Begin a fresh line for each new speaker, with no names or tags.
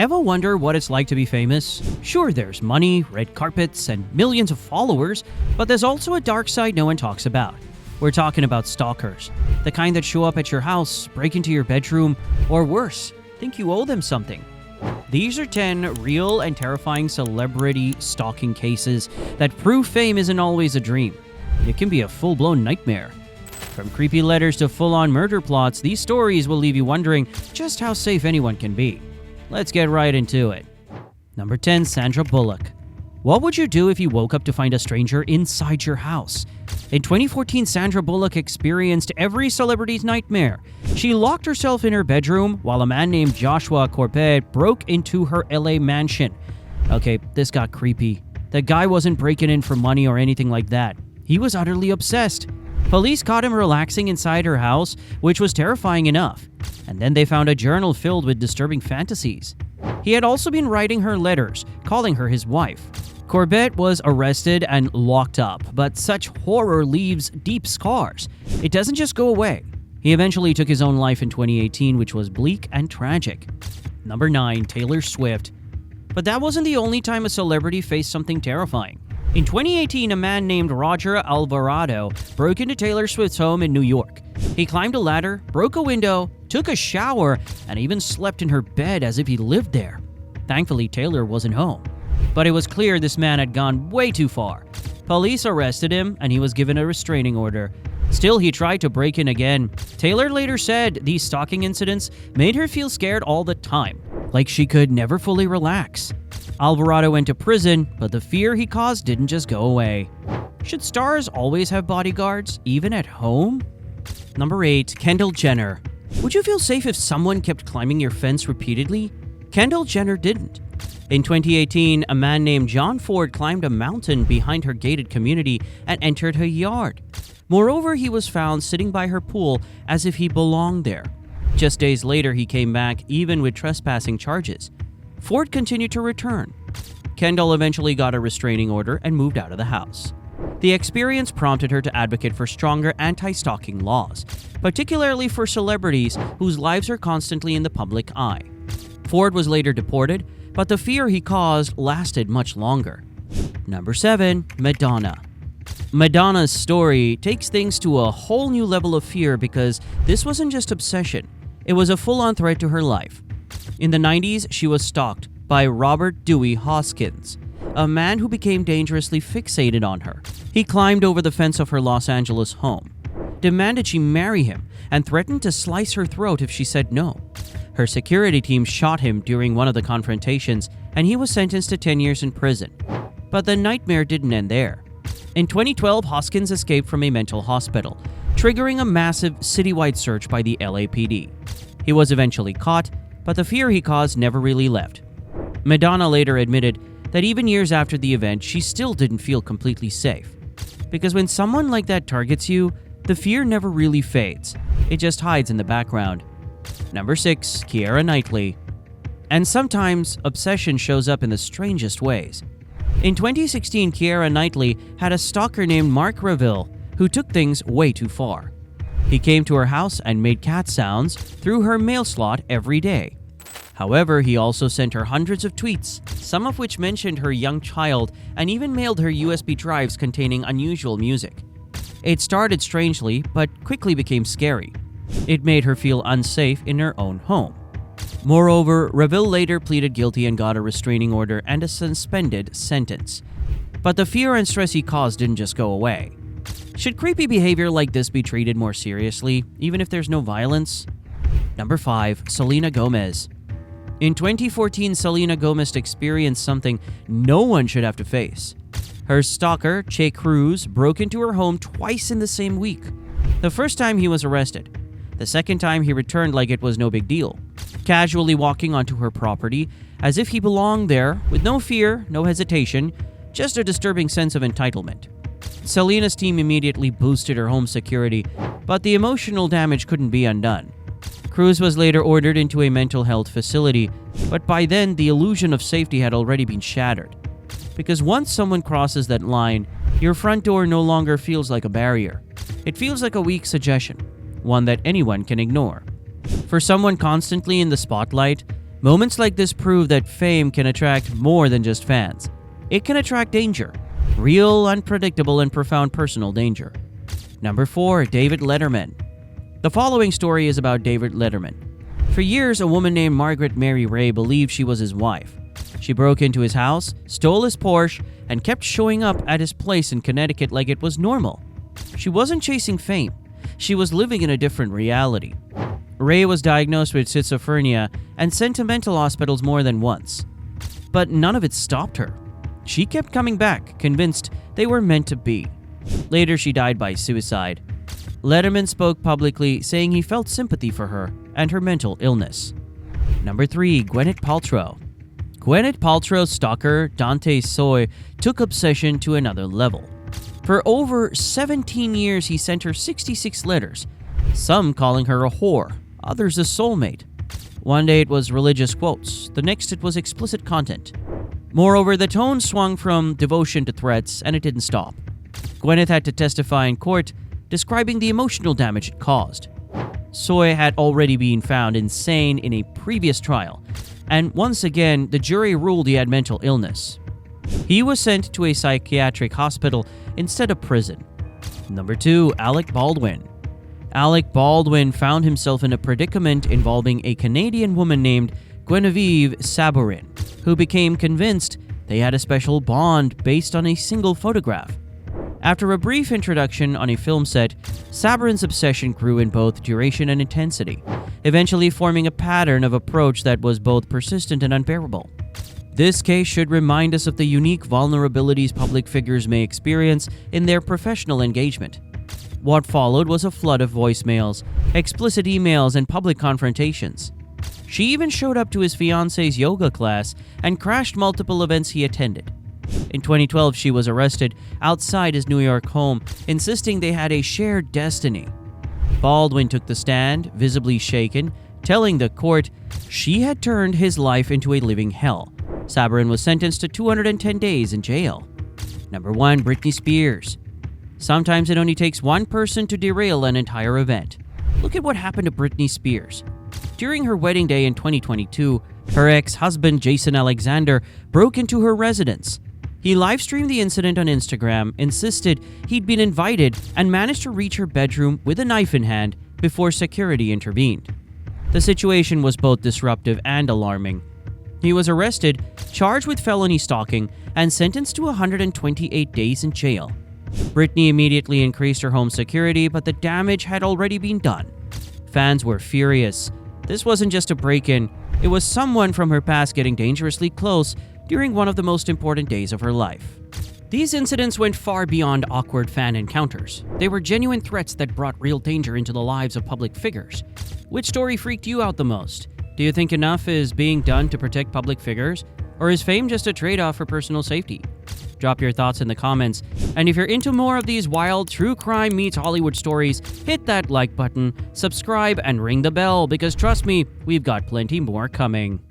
Ever wonder what it's like to be famous? Sure, there's money, red carpets, and millions of followers, but there's also a dark side no one talks about. We're talking about stalkers, the kind that show up at your house, break into your bedroom, or worse, think you owe them something. These are 10 real and terrifying celebrity stalking cases that prove fame isn't always a dream. It can be a full-blown nightmare. From creepy letters to full-on murder plots, these stories will leave you wondering just how safe anyone can be. Let's get right into it. Number 10. Sandra Bullock. What would you do if you woke up to find a stranger inside your house? In 2014, Sandra Bullock experienced every celebrity's nightmare. She locked herself in her bedroom while a man named Joshua Corbett broke into her LA mansion. Okay, this got creepy. The guy wasn't breaking in for money or anything like that. He was utterly obsessed. Police caught him relaxing inside her house, which was terrifying enough. And then they found a journal filled with disturbing fantasies. He had also been writing her letters, calling her his wife. Corbett was arrested and locked up, but such horror leaves deep scars. It doesn't just go away. He eventually took his own life in 2018, which was bleak and tragic. Number 9. Taylor Swift. But that wasn't the only time a celebrity faced something terrifying. In 2018, a man named Roger Alvarado broke into Taylor Swift's home in New York. He climbed a ladder, broke a window, took a shower, and even slept in her bed as if he lived there. Thankfully, Taylor wasn't home. But it was clear this man had gone way too far. Police arrested him, and he was given a restraining order. Still, he tried to break in again. Taylor later said these stalking incidents made her feel scared all the time, like she could never fully relax. Alvarado went to prison, but the fear he caused didn't just go away. Should stars always have bodyguards, even at home? Number 8. Kendall Jenner. Would you feel safe if someone kept climbing your fence repeatedly? Kendall Jenner didn't. In 2018, a man named John Ford climbed a mountain behind her gated community and entered her yard. Moreover, he was found sitting by her pool as if he belonged there. Just days later, he came back, even with trespassing charges. Ford continued to return. Kendall eventually got a restraining order and moved out of the house. The experience prompted her to advocate for stronger anti-stalking laws, particularly for celebrities whose lives are constantly in the public eye. Ford was later deported, but the fear he caused lasted much longer. Number 7. Madonna. Madonna's story takes things to a whole new level of fear because this wasn't just obsession, it was a full-on threat to her life. In the 90s, she was stalked by Robert Dewey Hoskins, a man who became dangerously fixated on her. He climbed over the fence of her Los Angeles home, demanded she marry him, and threatened to slice her throat if she said no. Her security team shot him during one of the confrontations, and he was sentenced to 10 years in prison. But the nightmare didn't end there. In 2012, Hoskins escaped from a mental hospital, triggering a massive citywide search by the LAPD. He was eventually caught, but the fear he caused never really left. Madonna later admitted that even years after the event, she still didn't feel completely safe. Because when someone like that targets you, the fear never really fades. It just hides in the background. Number 6. Keira Knightley. And sometimes, obsession shows up in the strangest ways. In 2016, Keira Knightley had a stalker named Mark Reville who took things way too far. He came to her house and made cat sounds through her mail slot every day. However, he also sent her hundreds of tweets, some of which mentioned her young child, and even mailed her USB drives containing unusual music. It started strangely, but quickly became scary. It made her feel unsafe in her own home. Moreover, Reville later pleaded guilty and got a restraining order and a suspended sentence. But the fear and stress he caused didn't just go away. Should creepy behavior like this be treated more seriously, even if there's no violence? Number 5. Selena Gomez. In 2014, Selena Gomez experienced something no one should have to face. Her stalker, Che Cruz, broke into her home twice in the same week. The first time he was arrested. The second time he returned like it was no big deal, casually walking onto her property as if he belonged there with no fear, no hesitation, just a disturbing sense of entitlement. Selena's team immediately boosted her home security, but the emotional damage couldn't be undone. Cruz was later ordered into a mental health facility, but by then the illusion of safety had already been shattered. Because once someone crosses that line, your front door no longer feels like a barrier. It feels like a weak suggestion, one that anyone can ignore. For someone constantly in the spotlight, Moments like this prove that fame can attract more than just fans. It can attract danger. Real, unpredictable, and profound personal danger. Number 4. David Letterman. The following story is about David Letterman. For years, a woman named Margaret Mary Ray believed she was his wife. She broke into his house, stole his Porsche, and kept showing up at his place in Connecticut like it was normal. She wasn't chasing fame. She was living in a different reality. Ray was diagnosed with schizophrenia and sent to mental hospitals more than once. But none of it stopped her. She kept coming back, convinced they were meant to be. Later, she died by suicide. Letterman spoke publicly, saying he felt sympathy for her and her mental illness. Number 3. Gwyneth Paltrow. Gwyneth Paltrow's stalker, Dante Soy, took obsession to another level. For over 17 years, he sent her 66 letters, some calling her a whore, others a soulmate. One day it was religious quotes, the next it was explicit content. Moreover, the tone swung from devotion to threats, and it didn't stop. Gwyneth had to testify in court, describing the emotional damage it caused. Soy had already been found insane in a previous trial, and once again, the jury ruled he had mental illness. He was sent to a psychiatric hospital instead of prison. Number 2. Alec Baldwin. Alec Baldwin found himself in a predicament involving a Canadian woman named Guinevere Saborin, who became convinced they had a special bond based on a single photograph. After a brief introduction on a film set, Saborin's obsession grew in both duration and intensity, eventually forming a pattern of approach that was both persistent and unbearable. This case should remind us of the unique vulnerabilities public figures may experience in their professional engagement. What followed was a flood of voicemails, explicit emails, and public confrontations. She even showed up to his fiancé's yoga class and crashed multiple events he attended. In 2012, she was arrested outside his New York home, insisting they had a shared destiny. Baldwin took the stand, visibly shaken, telling the court she had turned his life into a living hell. Saborin was sentenced to 210 days in jail. Number 1. Britney Spears. Sometimes it only takes one person to derail an entire event. Look at what happened to Britney Spears. During her wedding day in 2022, her ex-husband Jason Alexander broke into her residence. He live-streamed the incident on Instagram, insisted he'd been invited, and managed to reach her bedroom with a knife in hand before security intervened. The situation was both disruptive and alarming. He was arrested, charged with felony stalking, and sentenced to 128 days in jail. Britney immediately increased her home security, but the damage had already been done. Fans were furious. This wasn't just a break-in, it was someone from her past getting dangerously close during one of the most important days of her life. These incidents went far beyond awkward fan encounters. They were genuine threats that brought real danger into the lives of public figures. Which story freaked you out the most? Do you think enough is being done to protect public figures? Or is fame just a trade-off for personal safety? Drop your thoughts in the comments. And if you're into more of these wild true crime meets Hollywood stories, hit that like button, subscribe, and ring the bell because trust me, we've got plenty more coming.